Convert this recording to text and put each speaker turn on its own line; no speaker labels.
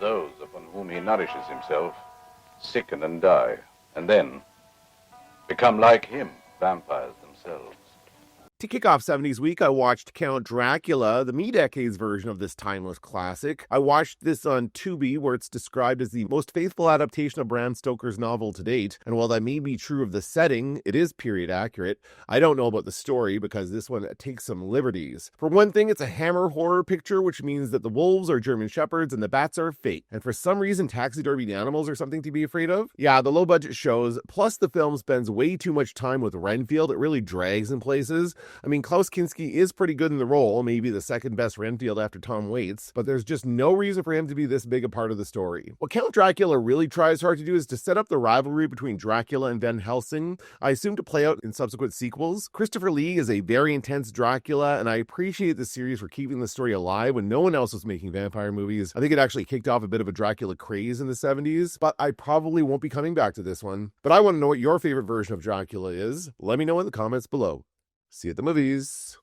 Those upon whom he nourishes himself sicken and die, and then become like him, vampires themselves.
To kick off 70s week, I watched Count Dracula, the me-decades version of this timeless classic. I watched this on Tubi, where it's described as the most faithful adaptation of Bram Stoker's novel to date. And while that may be true of the setting, it is period accurate. I don't know about the story because this one takes some liberties. For one thing, it's a Hammer horror picture, which means that the wolves are German shepherds and the bats are fake. And for some reason, taxidermied animals are something to be afraid of. Yeah, the low-budget shows, plus the film spends way too much time with Renfield. It really drags in places. I mean, Klaus Kinski is pretty good in the role, maybe the second best Renfield after Tom Waits, but there's just no reason for him to be this big a part of the story. What Count Dracula really tries hard to do is to set up the rivalry between Dracula and Van Helsing, I assume to play out in subsequent sequels. Christopher Lee is a very intense Dracula, and I appreciate the series for keeping the story alive when no one else was making vampire movies. I think it actually kicked off a bit of a Dracula craze in the 70s, but I probably won't be coming back to this one. But I want to know what your favorite version of Dracula is. Let me know in the comments below. See you at the movies.